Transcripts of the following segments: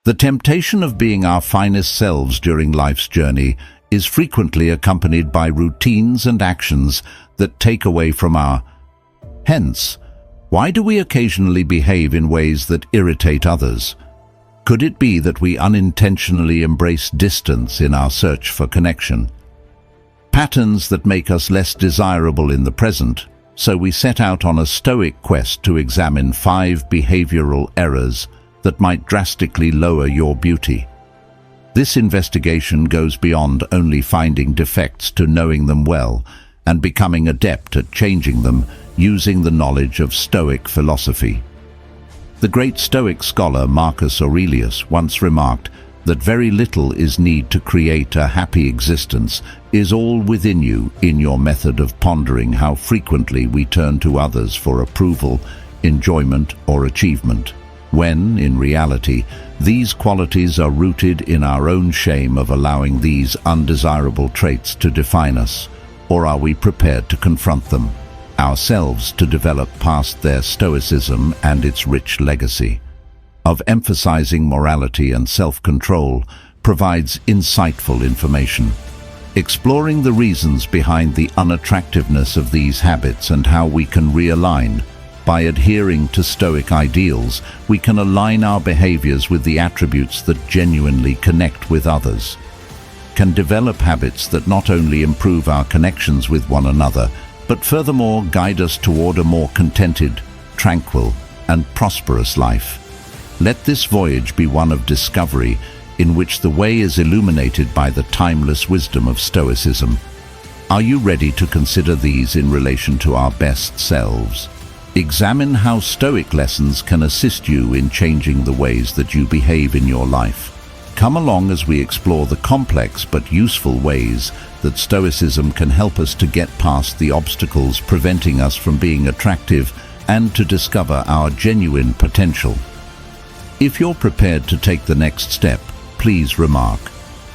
The temptation of being our finest selves during life's journey is frequently accompanied by routines and actions that take away from our. Hence, why do we occasionally behave in ways that irritate others? Could it be that we unintentionally embrace distance in our search for connection? Patterns that make us less desirable in the present, so we set out on a Stoic quest to examine 5 behavioral errors that might drastically lower your beauty. This investigation goes beyond only finding defects to knowing them well and becoming adept at changing them using the knowledge of Stoic philosophy. The great Stoic scholar Marcus Aurelius once remarked that very little is need to create a happy existence is all within you in your method of pondering how frequently we turn to others for approval, enjoyment, or achievement, when, in reality, these qualities are rooted in our own shame of allowing these undesirable traits to define us, or are we prepared to confront them ourselves to develop past their stoicism and its rich legacy of emphasizing morality and self-control provides insightful information. Exploring the reasons behind the unattractiveness of these habits and how we can realign. By adhering to Stoic ideals, we can align our behaviors with the attributes that genuinely connect with others. Can develop habits that not only improve our connections with one another, but furthermore guide us toward a more contented, tranquil, and prosperous life. Let this voyage be one of discovery in which the way is illuminated by the timeless wisdom of Stoicism. Are you ready to consider these in relation to our best selves? Examine how Stoic lessons can assist you in changing the ways that you behave in your life. Come along as we explore the complex but useful ways that Stoicism can help us to get past the obstacles preventing us from being attractive and to discover our genuine potential. If you're prepared to take the next step, please remark.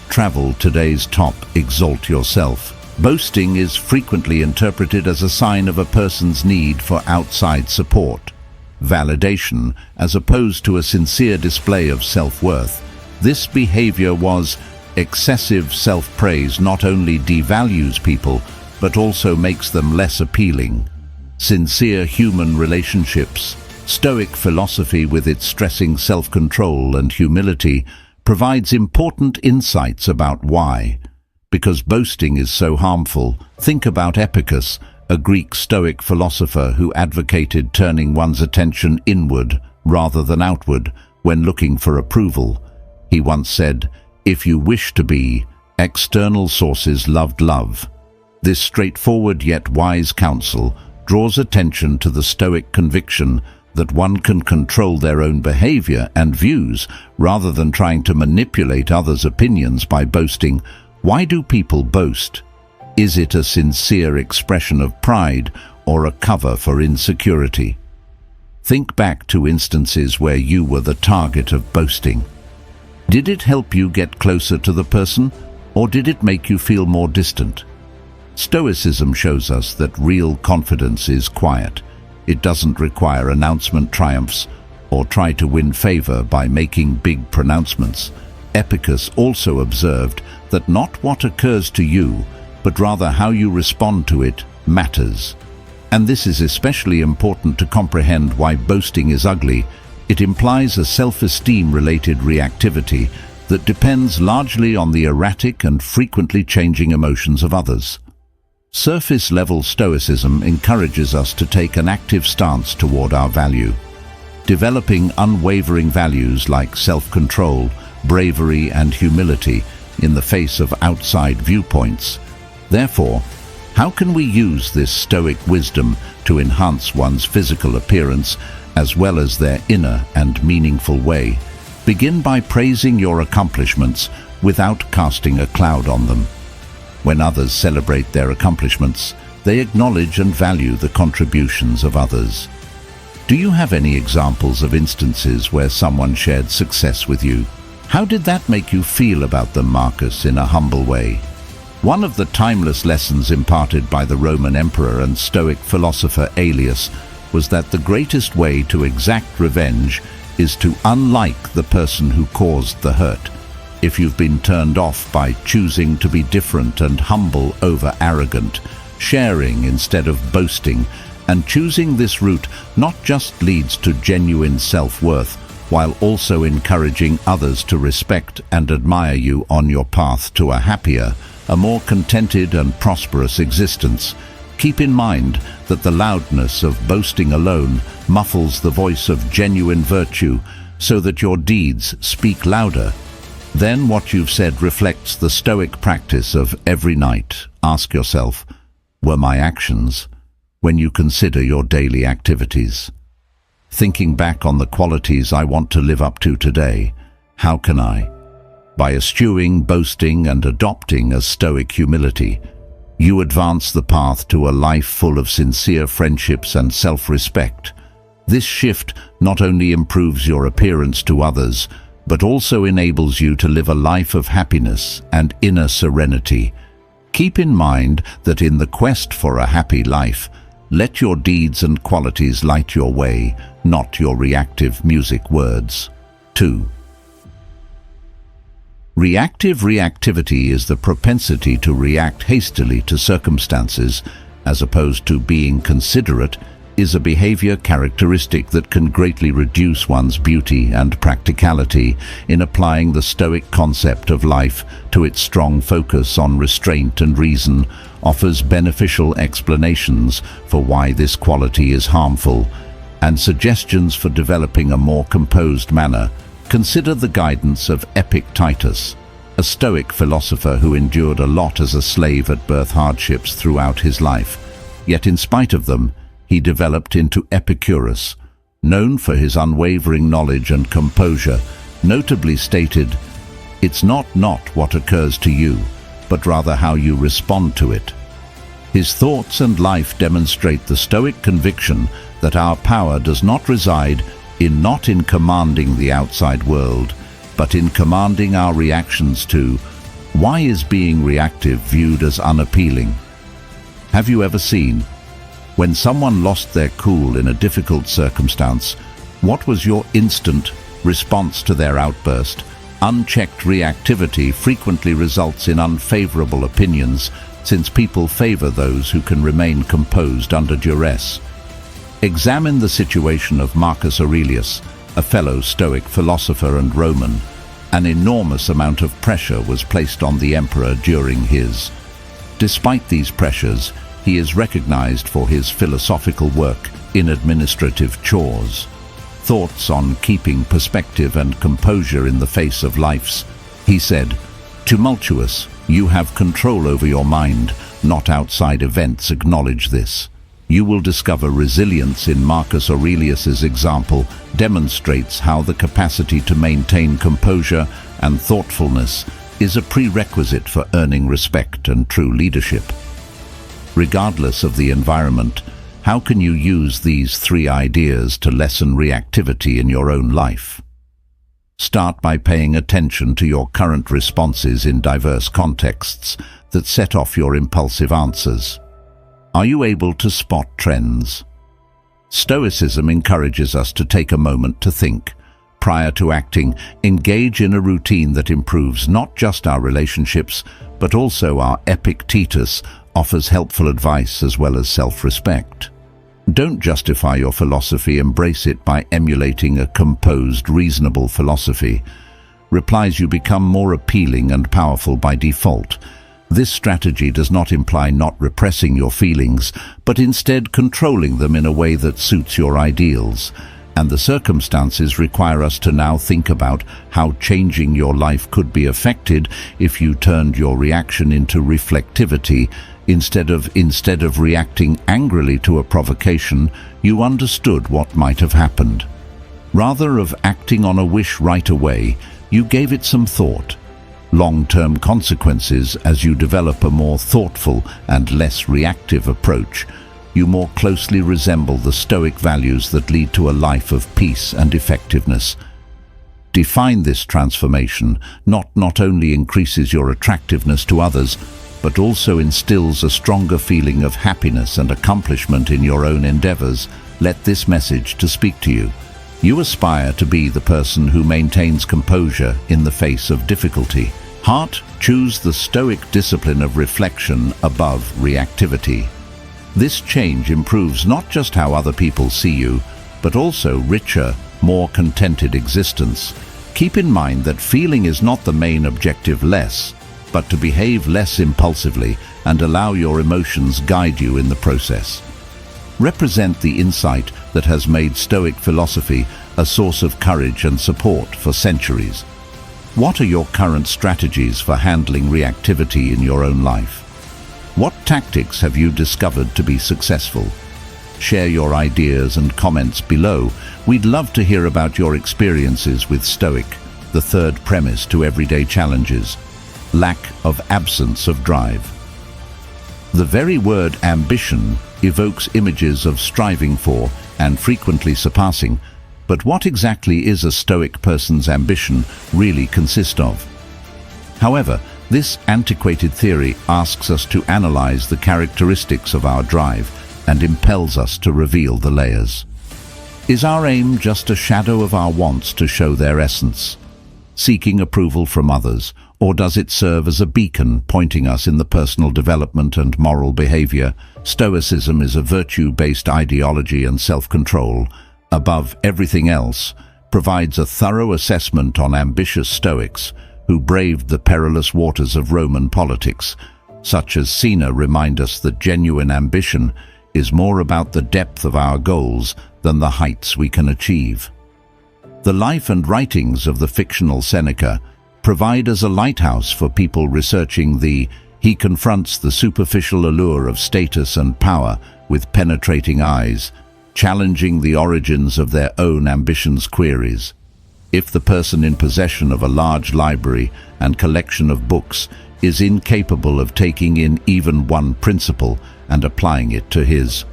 Travel today's top, exalt yourself. Boasting is frequently interpreted as a sign of a person's need for outside support, validation, as opposed to a sincere display of self-worth. This behavior was excessive self-praise not only devalues people, but also makes them less appealing. Sincere human relationships. Stoic philosophy, with its stressing self-control and humility, provides important insights about why. Because boasting is so harmful, think about Epicurus, a Greek Stoic philosopher who advocated turning one's attention inward rather than outward when looking for approval. He once said, "If you wish to be, external sources loved love." This straightforward yet wise counsel draws attention to the Stoic conviction that one can control their own behavior and views rather than trying to manipulate others' opinions by boasting. Why do people boast? Is it a sincere expression of pride or a cover for insecurity? Think back to instances where you were the target of boasting. Did it help you get closer to the person, or did it make you feel more distant? Stoicism shows us that real confidence is quiet. It doesn't require announcement triumphs or try to win favor by making big pronouncements. Epicurus also observed that not what occurs to you, but rather how you respond to it, matters. And this is especially important to comprehend why boasting is ugly. It implies a self-esteem-related reactivity that depends largely on the erratic and frequently changing emotions of others. Surface-level Stoicism encourages us to take an active stance toward our value, developing unwavering values like self-control, bravery, and humility in the face of outside viewpoints. Therefore, how can we use this Stoic wisdom to enhance one's physical appearance as well as their inner and meaningful way? Begin by praising your accomplishments without casting a cloud on them. When others celebrate their accomplishments, they acknowledge and value the contributions of others. Do you have any examples of instances where someone shared success with you? How did that make you feel about them, Marcus, in a humble way? One of the timeless lessons imparted by the Roman emperor and Stoic philosopher Aelius was that the greatest way to exact revenge is to unlike the person who caused the hurt. If you've been turned off by choosing to be different and humble over arrogant, sharing instead of boasting, and choosing this route not just leads to genuine self-worth, while also encouraging others to respect and admire you on your path to a happier, a more contented and prosperous existence. Keep in mind that the loudness of boasting alone muffles the voice of genuine virtue, so that your deeds speak louder. Then what you've said reflects the Stoic practice of every night. Ask yourself, were my actions, when you consider your daily activities? Thinking back on the qualities I want to live up to today, how can I? By eschewing boasting and adopting a Stoic humility, you advance the path to a life full of sincere friendships and self-respect. This shift not only improves your appearance to others, but also enables you to live a life of happiness and inner serenity. Keep in mind that in the quest for a happy life, let your deeds and qualities light your way, not your reactive music words. 2. Reactive reactivity is the propensity to react hastily to circumstances, as opposed to being considerate, is a behavior characteristic that can greatly reduce one's beauty and practicality. In applying the Stoic concept of life to its strong focus on restraint and reason, offers beneficial explanations for why this quality is harmful, and suggestions for developing a more composed manner. Consider the guidance of Epictetus, a Stoic philosopher who endured a lot as a slave at birth hardships throughout his life. Yet in spite of them, he developed into Epicurus, known for his unwavering knowledge and composure, notably stated, "It's not what occurs to you, but rather how you respond to it." His thoughts and life demonstrate the Stoic conviction that our power does not reside not in commanding the outside world, but in commanding our reactions to. Why is being reactive viewed as unappealing? Have you ever seen, when someone lost their cool in a difficult circumstance, what was your instant response to their outburst? Unchecked reactivity frequently results in unfavorable opinions, since people favor those who can remain composed under duress. Examine the situation of Marcus Aurelius, a fellow Stoic philosopher and Roman. An enormous amount of pressure was placed on the emperor during his. Despite these pressures, he is recognized for his philosophical work in administrative chores. Thoughts on keeping perspective and composure in the face of life's. He said, "Tumultuous, you have control over your mind, not outside events acknowledge this." You will discover resilience in Marcus Aurelius's example demonstrates how the capacity to maintain composure and thoughtfulness is a prerequisite for earning respect and true leadership. Regardless of the environment, how can you use these 3 ideas to lessen reactivity in your own life? Start by paying attention to your current responses in diverse contexts that set off your impulsive answers. Are you able to spot trends? Stoicism encourages us to take a moment to think. Prior to acting, engage in a routine that improves not just our relationships, but also our. Epictetus offers helpful advice as well as self-respect. Don't justify your philosophy, embrace it by emulating a composed, reasonable philosophy. Replies you become more appealing and powerful by default. This strategy does not imply not repressing your feelings, but instead controlling them in a way that suits your ideals. And the circumstances require us to now think about how changing your life could be affected if you turned your reaction into reflectivity. Instead of reacting angrily to a provocation, you understood what might have happened. Rather of acting on a wish right away, you gave it some thought. Long-term consequences. As you develop a more thoughtful and less reactive approach, you more closely resemble the Stoic values that lead to a life of peace and effectiveness. Define this transformation not only increases your attractiveness to others, but also instills a stronger feeling of happiness and accomplishment in your own endeavors. Let this message to speak to you. You aspire to be the person who maintains composure in the face of difficulty. Heart, choose the Stoic discipline of reflection above reactivity. This change improves not just how other people see you, but also richer, more contented existence. Keep in mind that feeling is not the main objective but to behave less impulsively and allow your emotions guide you in the process. Represent the insight that has made Stoic philosophy a source of courage and support for centuries. What are your current strategies for handling reactivity in your own life? What tactics have you discovered to be successful? Share your ideas and comments below. We'd love to hear about your experiences with Stoic, the third premise to everyday challenges: lack of absence of drive. The very word ambition evokes images of striving for and frequently surpassing, but what exactly is a Stoic person's ambition really consist of? However, this antiquated theory asks us to analyze the characteristics of our drive and impels us to reveal the layers. Is our aim just a shadow of our wants to show their essence, seeking approval from others, or does it serve as a beacon pointing us in the personal development and moral behavior? Stoicism is a virtue-based ideology and self-control, above everything else, provides a thorough assessment on ambitious Stoics who braved the perilous waters of Roman politics, such as Cena, remind us that genuine ambition is more about the depth of our goals than the heights we can achieve. The life and writings of the fictional Seneca provide as a lighthouse for people researching he confronts the superficial allure of status and power with penetrating eyes, challenging the origins of their own ambitions' queries. If the person in possession of a large library and collection of books is incapable of taking in even one principle and applying it to his,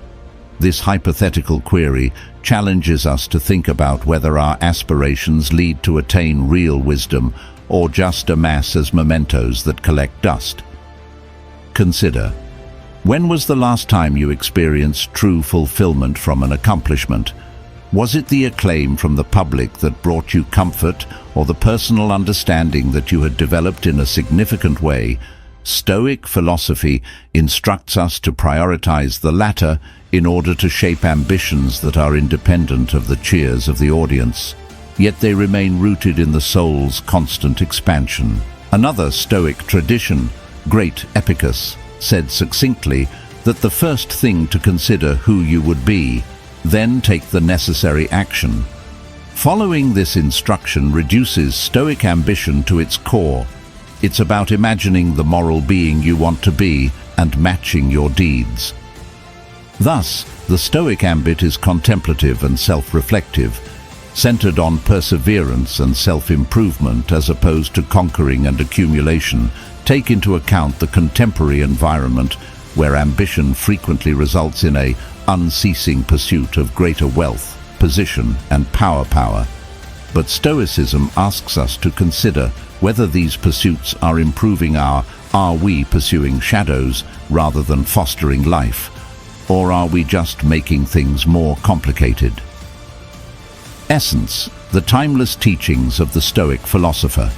this hypothetical query challenges us to think about whether our aspirations lead to attain real wisdom or just amass as mementos that collect dust. Consider, when was the last time you experienced true fulfillment from an accomplishment? Was it the acclaim from the public that brought you comfort, or the personal understanding that you had developed in a significant way? Stoic philosophy instructs us to prioritize the latter in order to shape ambitions that are independent of the cheers of the audience, yet they remain rooted in the soul's constant expansion. Another Stoic tradition, Great Epicus, said succinctly that the first thing to consider who you would be, then take the necessary action. Following this instruction reduces Stoic ambition to its core. It's about imagining the moral being you want to be and matching your deeds. Thus, the Stoic ambit is contemplative and self-reflective, centered on perseverance and self-improvement as opposed to conquering and accumulation. Take into account the contemporary environment where ambition frequently results in an unceasing pursuit of greater wealth, position, and power. But Stoicism asks us to consider whether these pursuits are improving are we pursuing shadows rather than fostering life, or are we just making things more complicated? Essence, the timeless teachings of the Stoic philosopher.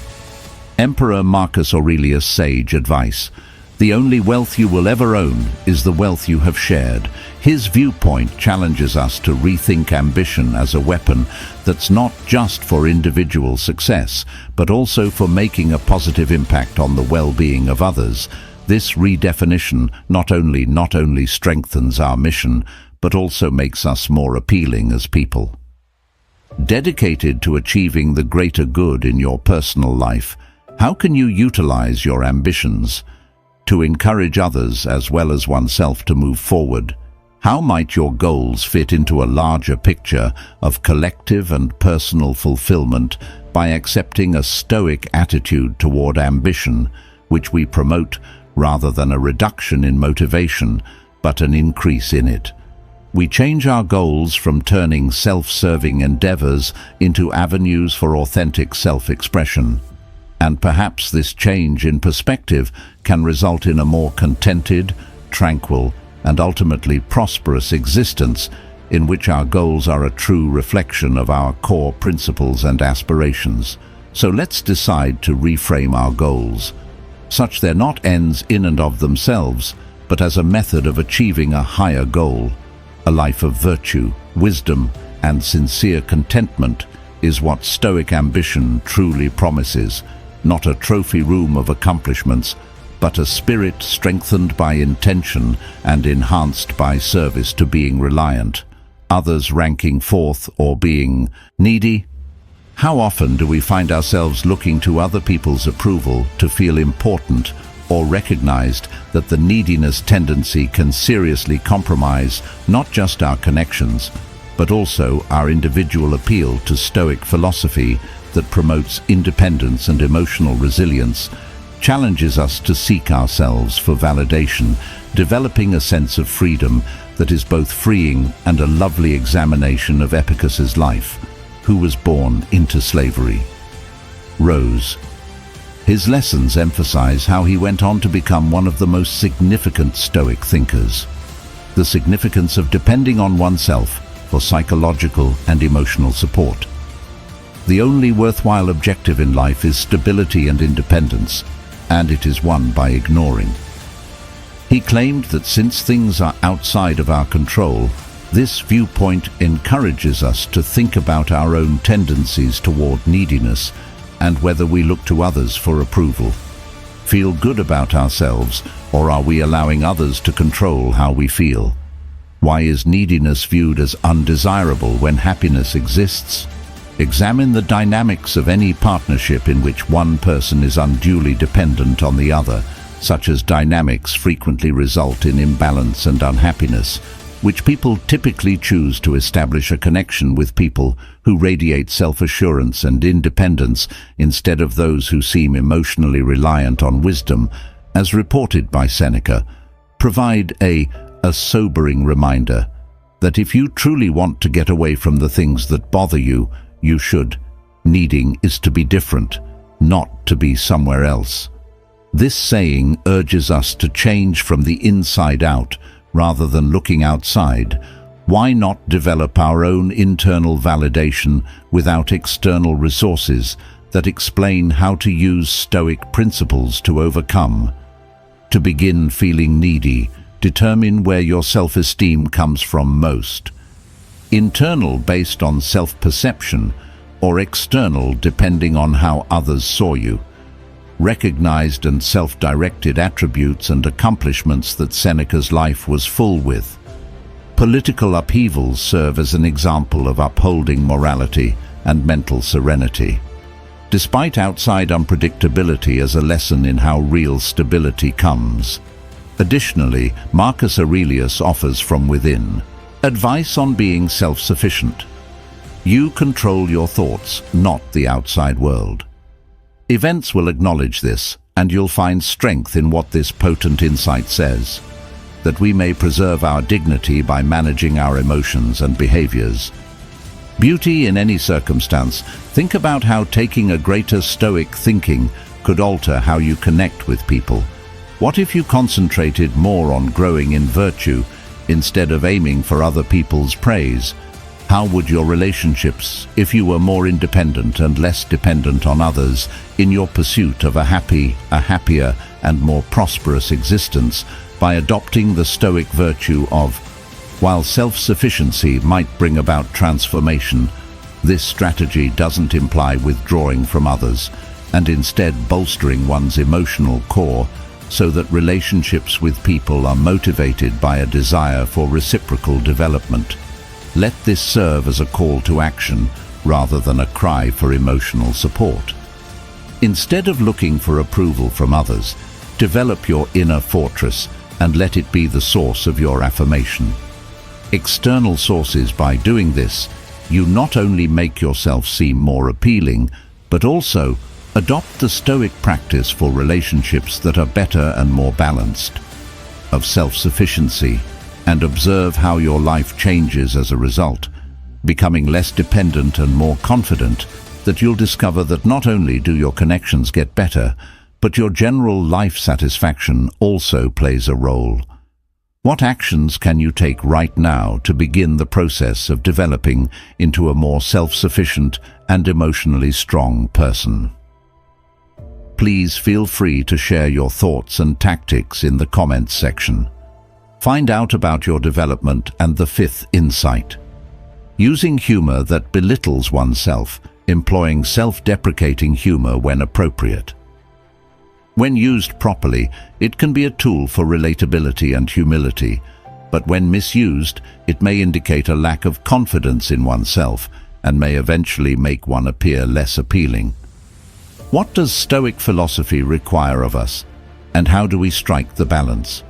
Emperor Marcus Aurelius' sage advice: the only wealth you will ever own is the wealth you have shared. His viewpoint challenges us to rethink ambition as a weapon that's not just for individual success, but also for making a positive impact on the well-being of others. This redefinition not only strengthens our mission, but also makes us more appealing as people. Dedicated to achieving the greater good in your personal life, how can you utilize your ambitions to encourage others as well as oneself to move forward? How might your goals fit into a larger picture of collective and personal fulfillment by accepting a Stoic attitude toward ambition, which we promote rather than a reduction in motivation, but an increase in it? We change our goals from turning self-serving endeavors into avenues for authentic self-expression. And perhaps this change in perspective can result in a more contented, tranquil, and ultimately prosperous existence in which our goals are a true reflection of our core principles and aspirations. So let's decide to reframe our goals, such they're not ends in and of themselves, but as a method of achieving a higher goal. A life of virtue, wisdom, and sincere contentment is what Stoic ambition truly promises, not a trophy room of accomplishments, but a spirit strengthened by intention and enhanced by service to being reliant, others ranking fourth, or being needy. How often do we find ourselves looking to other people's approval to feel important, or recognized that the neediness tendency can seriously compromise not just our connections, but also our individual appeal to Stoic philosophy that promotes independence and emotional resilience, challenges us to seek ourselves for validation, developing a sense of freedom that is both freeing and a lovely examination of Epicurus's life, who was born into slavery. Rose. His lessons emphasize how he went on to become one of the most significant Stoic thinkers. The significance of depending on oneself for psychological and emotional support. The only worthwhile objective in life is stability and independence, and it is won by ignoring. He claimed that since things are outside of our control, this viewpoint encourages us to think about our own tendencies toward neediness and whether we look to others for approval. Feel good about ourselves, or are we allowing others to control how we feel? Why is neediness viewed as undesirable when happiness exists? Examine the dynamics of any partnership in which one person is unduly dependent on the other. Such as dynamics frequently result in imbalance and unhappiness, which people typically choose to establish a connection with people who radiate self-assurance and independence instead of those who seem emotionally reliant on wisdom, as reported by Seneca, provide a sobering reminder that if you truly want to get away from the things that bother you, you should. Needing is to be different, not to be somewhere else. This saying urges us to change from the inside out rather than looking outside. Why not develop our own internal validation without external resources that explain how to use Stoic principles to overcome? To begin feeling needy, determine where your self-esteem comes from most. Internal, based on self-perception, or external, depending on how others saw you. Recognized and self-directed attributes and accomplishments that Seneca's life was full with. Political upheavals serve as an example of upholding morality and mental serenity, despite outside unpredictability, as a lesson in how real stability comes. Additionally, Marcus Aurelius offers from within advice on being self-sufficient. You control your thoughts, not the outside world. Events will acknowledge this, and you'll find strength in what this potent insight says, that we may preserve our dignity by managing our emotions and behaviors. Beauty in any circumstance. Think about how taking a greater Stoic thinking could alter how you connect with people. What if you concentrated more on growing in virtue instead of aiming for other people's praise? How would your relationships, if you were more independent and less dependent on others in your pursuit of a happier, and more prosperous existence by adopting the Stoic virtue of, while self-sufficiency might bring about transformation, this strategy doesn't imply withdrawing from others, and instead bolstering one's emotional core so that relationships with people are motivated by a desire for reciprocal development. Let this serve as a call to action rather than a cry for emotional support. Instead of looking for approval from others, develop your inner fortress and let it be the source of your affirmation. External sources. By doing this, you not only make yourself seem more appealing, but also adopt the Stoic practice for relationships that are better and more balanced, of self-sufficiency, and observe how your life changes as a result, becoming less dependent and more confident, that you'll discover that not only do your connections get better, but your general life satisfaction also plays a role. What actions can you take right now to begin the process of developing into a more self-sufficient and emotionally strong person? Please feel free to share your thoughts and tactics in the comments section. Find out about your development and the fifth insight. Using humor that belittles oneself, employing self-deprecating humor when appropriate. When used properly, it can be a tool for relatability and humility, but when misused, it may indicate a lack of confidence in oneself and may eventually make one appear less appealing. What does Stoic philosophy require of us, and how do we strike the balance?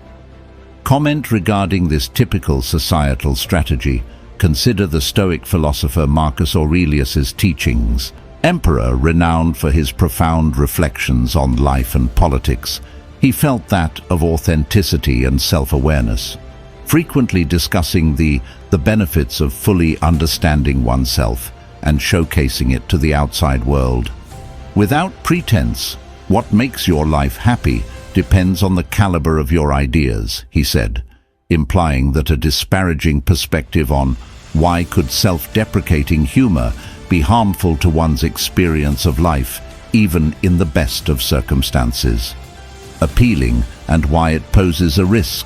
Comment regarding this typical societal strategy. Consider the Stoic philosopher Marcus Aurelius's teachings. Emperor renowned for his profound reflections on life and politics, he felt that of authenticity and self-awareness, frequently discussing the benefits of fully understanding oneself and showcasing it to the outside world. Without pretense, what makes your life happy depends on the caliber of your ideas, he said, implying that a disparaging perspective on why could self-deprecating humor be harmful to one's experience of life, even in the best of circumstances. Appealing, and why it poses a risk.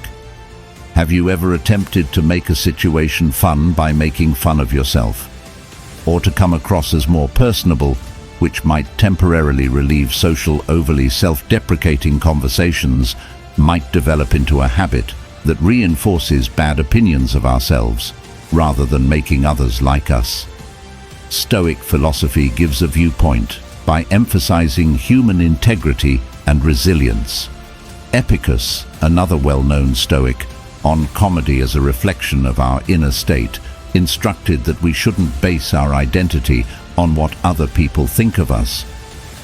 Have you ever attempted to make a situation fun by making fun of yourself? Or to come across as more personable, which might temporarily relieve social overly self-deprecating conversations, might develop into a habit that reinforces bad opinions of ourselves, rather than making others like us. Stoic philosophy gives a viewpoint by emphasizing human integrity and resilience. Epicus, another well-known Stoic, on comedy as a reflection of our inner state, instructed that we shouldn't base our identity on what other people think of us,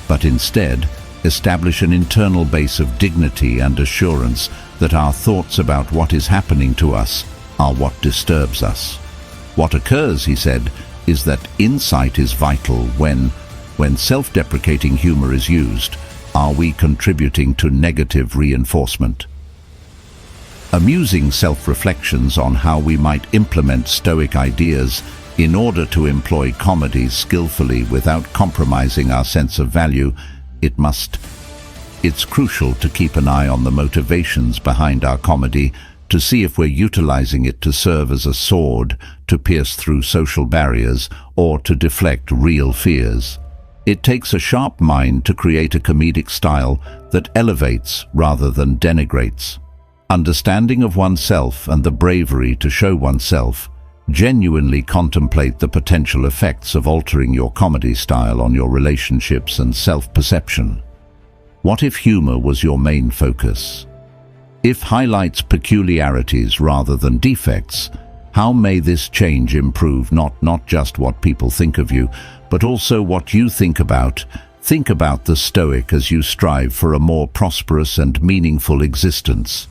but instead establish an internal base of dignity and assurance that our thoughts about what is happening to us are what disturbs us. What occurs, he said, is that insight is vital when self-deprecating humor is used. Are we contributing to negative reinforcement? Amusing self-reflections on how we might implement Stoic ideas in order to employ comedy skillfully without compromising our sense of value, it's crucial to keep an eye on the motivations behind our comedy, to see if we're utilizing it to serve as a sword to pierce through social barriers or to deflect real fears. It takes a sharp mind to create a comedic style that elevates rather than denigrates. Understanding of oneself and the bravery to show oneself, genuinely contemplate the potential effects of altering your comedy style on your relationships and self-perception. What if humor was your main focus? If highlights peculiarities rather than defects, how may this change improve not just what people think of you, but also what you think about? Think about the Stoic as you strive for a more prosperous and meaningful existence.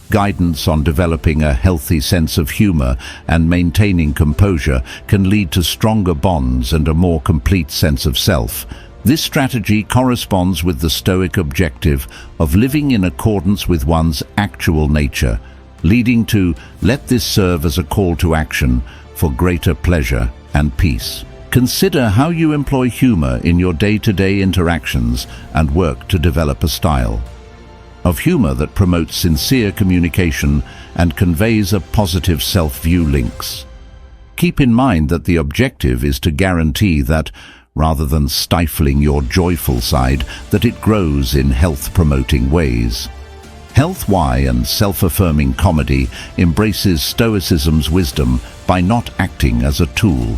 Guidance on developing a healthy sense of humor and maintaining composure can lead to stronger bonds and a more complete sense of self. This strategy corresponds with the Stoic objective of living in accordance with one's actual nature, leading to let this serve as a call to action for greater pleasure and peace. Consider how you employ humor in your day-to-day interactions and work to develop a style of humor that promotes sincere communication and conveys a positive self-view links. Keep in mind that the objective is to guarantee that, rather than stifling your joyful side, that it grows in health-promoting ways. Health-Y and self-affirming comedy embraces Stoicism's wisdom by not acting as a tool,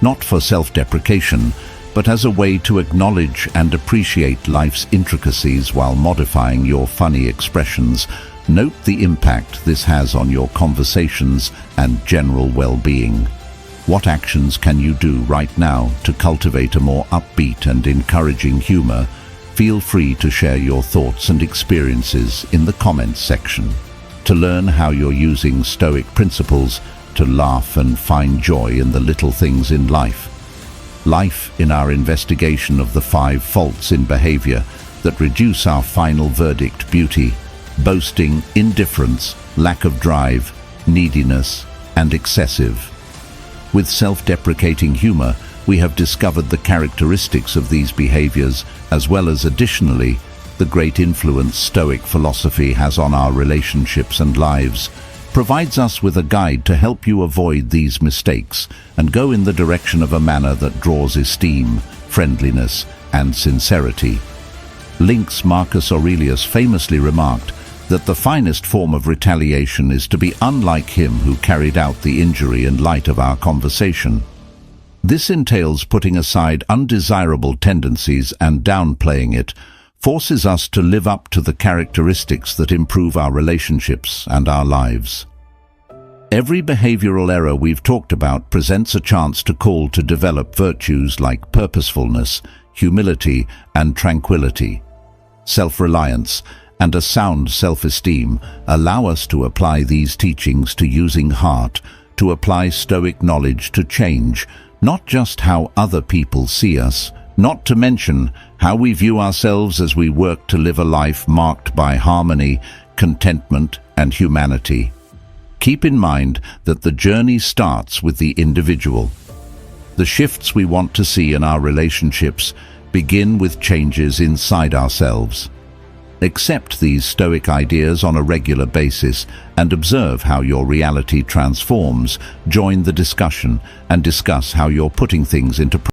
not for self-deprecation, but as a way to acknowledge and appreciate life's intricacies while modifying your funny expressions. Note the impact this has on your conversations and general well-being. What actions can you do right now to cultivate a more upbeat and encouraging humor? Feel free to share your thoughts and experiences in the comments section. To learn how you're using Stoic principles to laugh and find joy in the little things in life. In our investigation of the 5 faults in behavior that reduce our final verdict: beauty, boasting, indifference, lack of drive, neediness, and excessive. With self-deprecating humor, we have discovered the characteristics of these behaviors, as well as additionally, the great influence Stoic philosophy has on our relationships and lives, provides us with a guide to help you avoid these mistakes and go in the direction of a manner that draws esteem, friendliness, and sincerity. Link's Marcus Aurelius famously remarked that the finest form of retaliation is to be unlike him who carried out the injury in light of our conversation. This entails putting aside undesirable tendencies and downplaying it, forces us to live up to the characteristics that improve our relationships and our lives. Every behavioral error we've talked about presents a chance to call to develop virtues like purposefulness, humility, and tranquility. Self-reliance and a sound self-esteem allow us to apply these teachings to using heart, to apply Stoic knowledge to change, not just how other people see us, not to mention how we view ourselves as we work to live a life marked by harmony, contentment, and humanity. Keep in mind that the journey starts with the individual. The shifts we want to see in our relationships begin with changes inside ourselves. Accept these Stoic ideas on a regular basis and observe how your reality transforms. Join the discussion and discuss how you're putting things into practice.